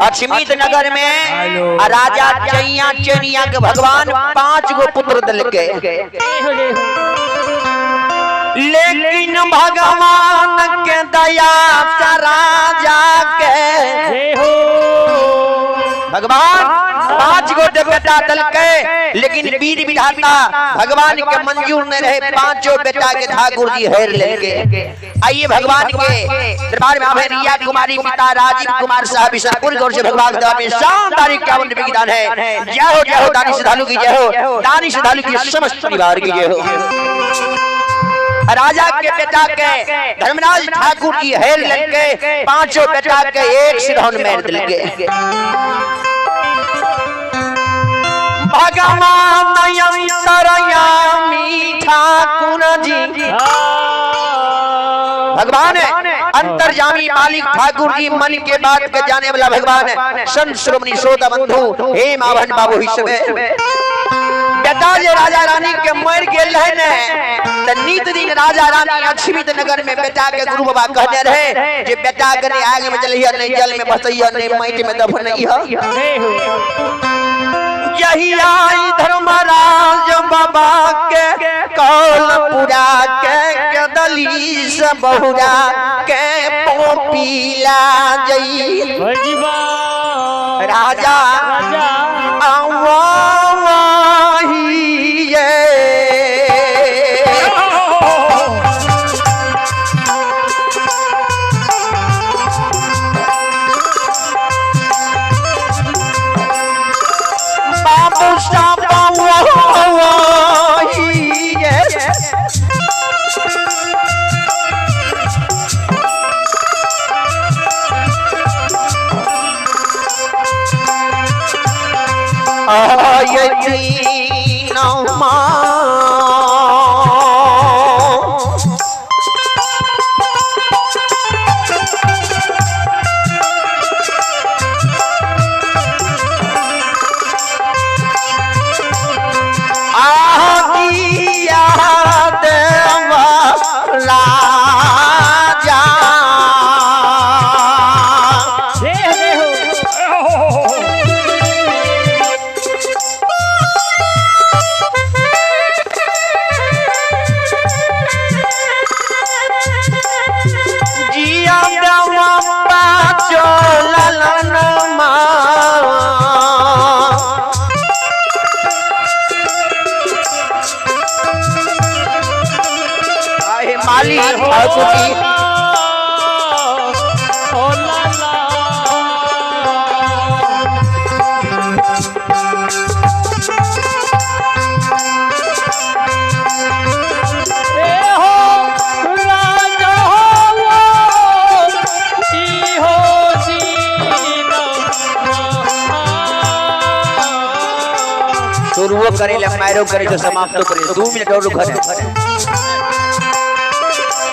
अक्षमित नगर में राजा चैया चैनिया के भगवान 5 गो पुत्र दिल के, लेकिन भगवान के दया से राजा के भगवान 5 गो बेटा दल के, लेकिन वीर विधाता भगवान के मंजूर नहीं रहे, 5 बेटा के ठाकुर जी हेर लेंगे। आइए भगवान के दरबार में आवे रिया कुमारी पिता राजीव कुमार साहब बिशनपुर गौर से भगवान दरबार में शानदार 51 विज्ञान है। जय हो दानी श्रद्धालु की जय हो, दानी श्रद्धालु की समस्त परिवार की जय हो। राजा के बेटा के धर्मराज ठाकुर जी हेर लेंगे, 5 बेटा के एक सिरहन में दिलगे। भगवान ठाकुर जी भगवान अंतर्यामी मालिक ठाकुर जी मन के बात के जाने वाला भगवान है। संत श्रोमणी श्रोता बंधु हे माभन बाबू हिस्से बेटा जे राजा रानी के मर गेल है ने त नित दिन राजा रानी अक्षमित नगर में बेटा के गुरु बाबा कहने रहे जे बेटा के ने आग में जलिया नहीं जल में बसैया नहीं माटी में दफन नहीं है। यही आई धर्मराज बाबा के कौलपुरा के दली से बहुरा के पोपीला जई राजा शुरू करे मारो करे जो समाप्त करे 2 मिनट और घर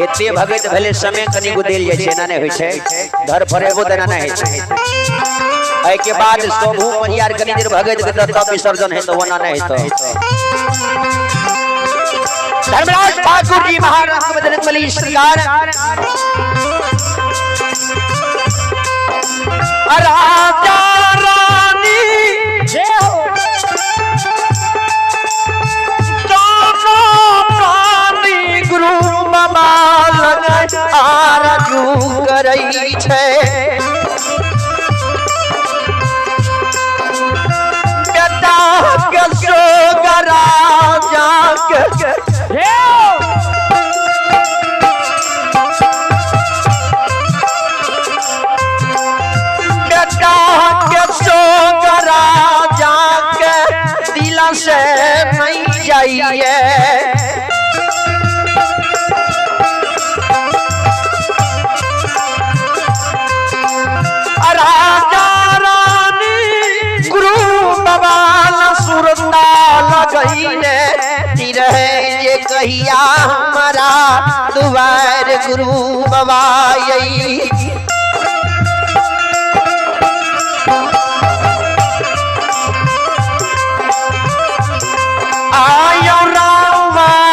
एते भगत भले समय कनी को देल जाय छै ना नै होय छै धर फरेबो देना नै होय छै। एय के बाद सोभू परियार कनी देर भगत के तब विसर्जन है तो वना नै हेतो। धर्मराज ठाकुर जी महाराज के बदन बलि सरकार राजा रानी जय हो आरजू करई छै बेटा के सोगरा जाके बेटा के सोगरा जाके दिल से नहीं जाइए। कहिया हमारा दुआर गुरु बाबा आयो रावानी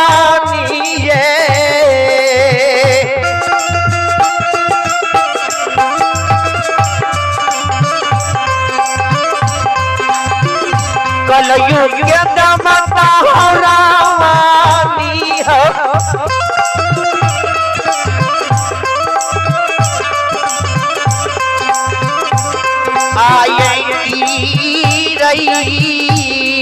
कलयुग के दमता हो रामानी हो आएगी रही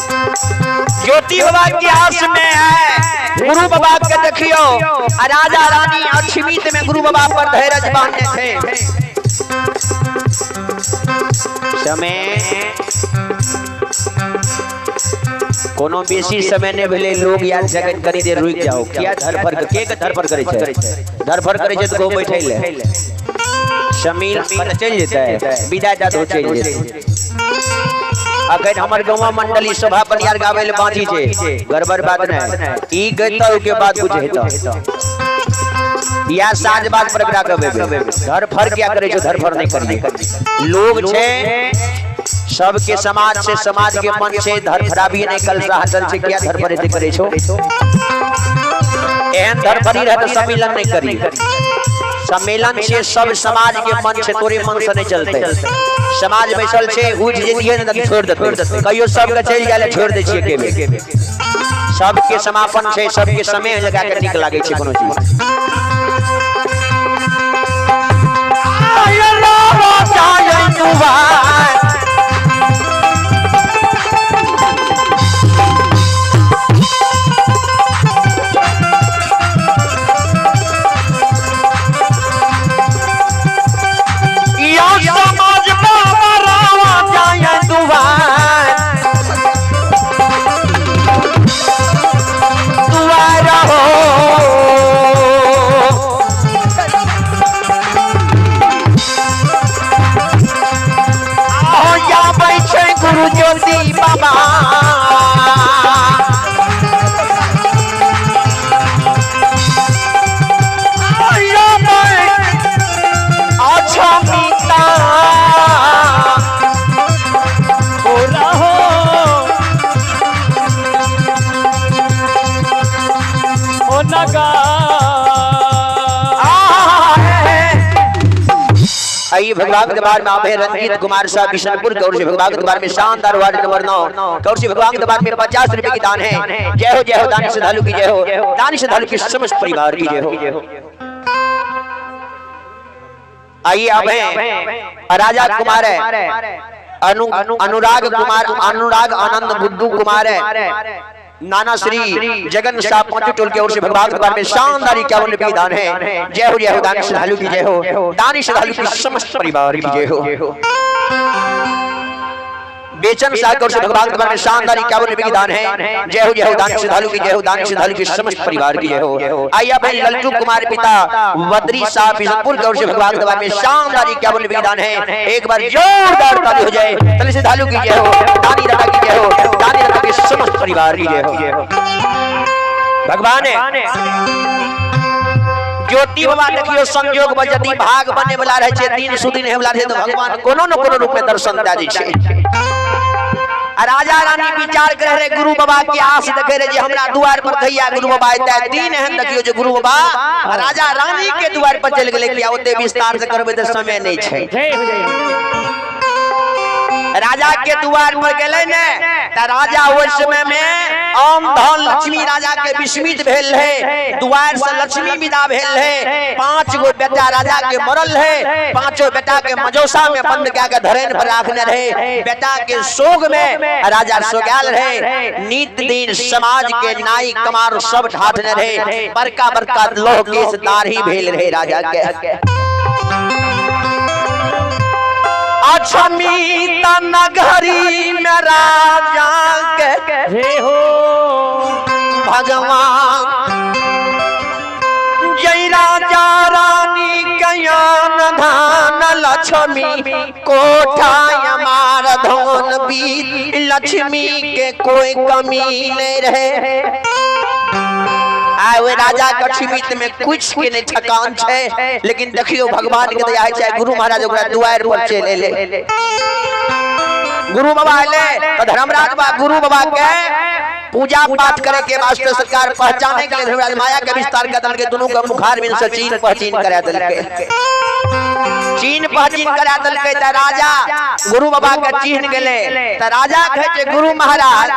ज्योति बाबा की आस में है गुरु बाबा के देखियो राजा रानी अक्षमित में गुरु बाबा पर धैर्य बांधे थे समय कोनो बेसी समय ने भेले लोग यार जगत करी दे रुक जाओ क्या धरफर के धरफर करे छे धरफर करे छे तो बैठे ले शमील पर चल जेता है विदा जा तो चल जेता अगर हमर गौवा मंडली सभा पर यार गावेल बाजी छे गड़बड़ बात नै ई गइता के बाद कुछ हेता या साज बात पर बिना कबे घर फर क्या करे छो घर फर नहीं करिए लोग छे सबके समाज से समाज के मन से धर खराबी नहीं कल हासिल से क्या धर फर करे छो एहन धर फरी रह तो सम्मेलन नहीं करी सम्मेलन से सब समाज के मन से तोरे मन से नहीं चलते समाज बैसल छे उठ जेतिए न छोड़ देते कहियो सब के चल जाले छोड़ दे छिए के सबके समापन छे सबके समय लगा के निक लागे छे कोनो चीज ज्योति बाबा अच्छा मीता हो रहो ओ नगा आइए भगवान के बारे में आप रंजीत कुमार साहब बिशनपुर गौर से भगवान के बारे में शानदार वार्ड नंबर 9 गौर से भगवान के बारे में 50 रुपए की दान है जय हो दानी श्रद्धालु की जय हो दानी श्रद्धालु के समस्त परिवार की जय हो आइए आप हैं राजा कुमार है अनुराग कुमार अनुराग आनंद बुद्धू कुमार है नाना श्री जगन शाह पांचू टोल के ओर से भगवान के बारे में शानदार 51 रुपए दान है जय हो दानी श्रद्धालु की जय हो दानी श्रद्धालु की समस्त परिवार की जय हो बेचन सागर से भगवान के बारे में शानदार 51 रुपए की दान है जय हो दानी श्रद्धालु की जय हो दानी श्रद्धालु की समस्त परिवार की जय हो आइए भाई लल्टू कुमार पिता बद्री साहब बिशनपुर गौर से भगवान के बारे में शानदार 51 रुपए की दान है एक बार जोरदार ताली हो जाए तले श्रद्धालु की जय हो दानी राधा की जय हो दानी राधा के समस्त परिवार की जय हो भगवान ज्योति बाबा देखियो संयोग बजती भाग बने वाला रहे छे दिन सुदिन हे वाला रहे तो भगवान कोनो न कोनो रूप में दर्शन दे दै छे राजा रानी विचार करे रे गुरु बाबा की आस देखे रे जे हमरा द्वार पर कहिया गुरु बाबा आते दिन एहन देखियो जे गुरु बाबा राजा रानी के द्वार पर चल गेले कि ओते विस्तार से करबे त समय नहीं छै राजा के द्वार पर गेले ने त राजा ओइ समय में आम धन लक्ष्मी राजा के विस्मित भेल है। द्वार से लक्ष्मी विदा भेल है। 5 गो बेटा राजा के मरल है। 5 बेटा के मजौसा में बंद क्या के धरेन पर रखने रहे। बेटा के शोक में राजा सोगाल रहे। नित दिन समाज के नाई कमार सब ठाठने रहे। बड़का बड़का लोह केस दाढ़ी भेल रहे राजा के। अछमी नगरी में राजा के हो भगवान जय राजा रानी कयान धान लक्ष्मी कोठा हमार धन बीत लक्ष्मी के कोई कमी नहीं रहे। आए राजा लक्ष्मी में कुछ के नहीं ठकान छे। लेकिन देखियो भगवान के दया है गुरु महाराज ओकरा द्वार पर चले ले। गुरु बाबा ले तो धर्मराज बा गुरु बाबा के पूजा पाठ करे के वास्ते सरकार पहचाने के लिए धर्मराज माया के विस्तार कर दल के दोनों का मुखार में से चीन पहचान करा दल के। चीन पहचान करा दल के त राजा गुरु बाबा के चिन्ह गेले। त राजा कहे छे गुरु महाराज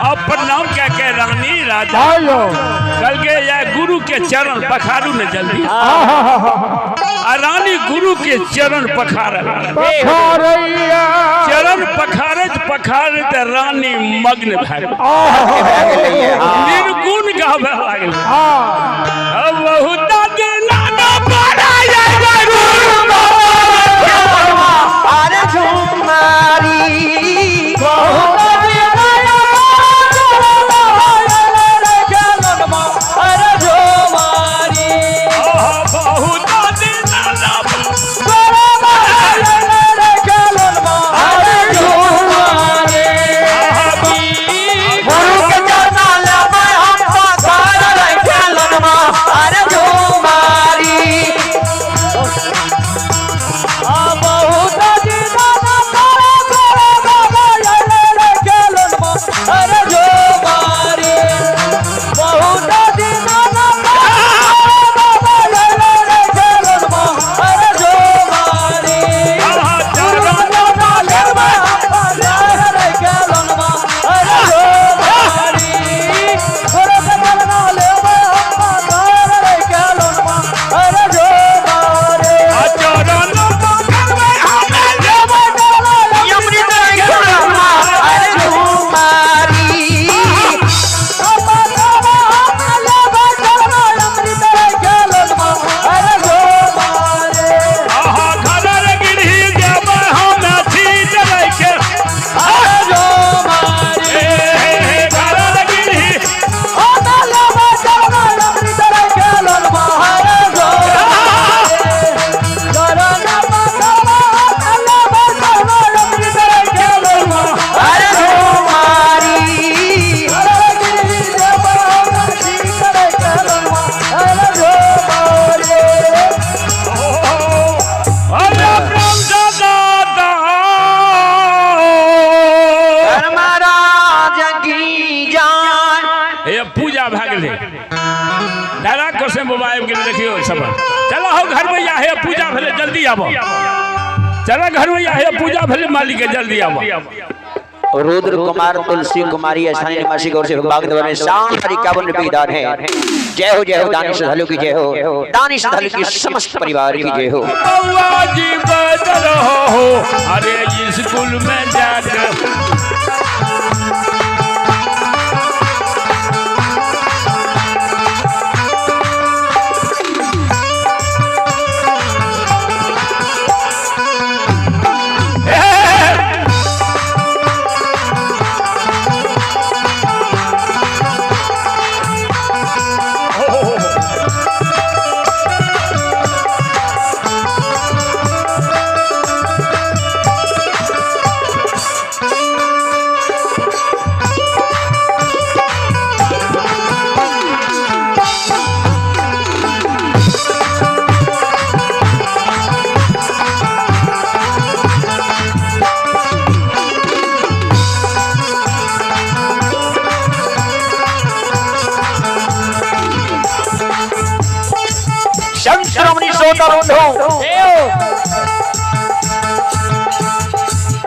अपन नाम क्या कह रानी राजा कल के या गुरु के चरण पखारू ने जल्दी रानी गुरु के चरण पखार चरण पखारे रानी मग्न भर निर्गुण गावे लागल बहुत मोबाइल के देखियो सब चलो हो घर में है पूजा भले जल्दी आवो चलो घर में है पूजा भले मालिक जल्दी आवो रुद्र कुमार तुलसी कुमारी स्थानीय निवासी गौर से भागवत में शाम 51 रुपये दान है। जय हो दानिश श्रद्धालु की जय हो, दानिश श्रद्धालु की समस्त परिवार की जय हो। जी बदल हो अरे स्कूल में जाकर श्रोमणी श्रोता बंधु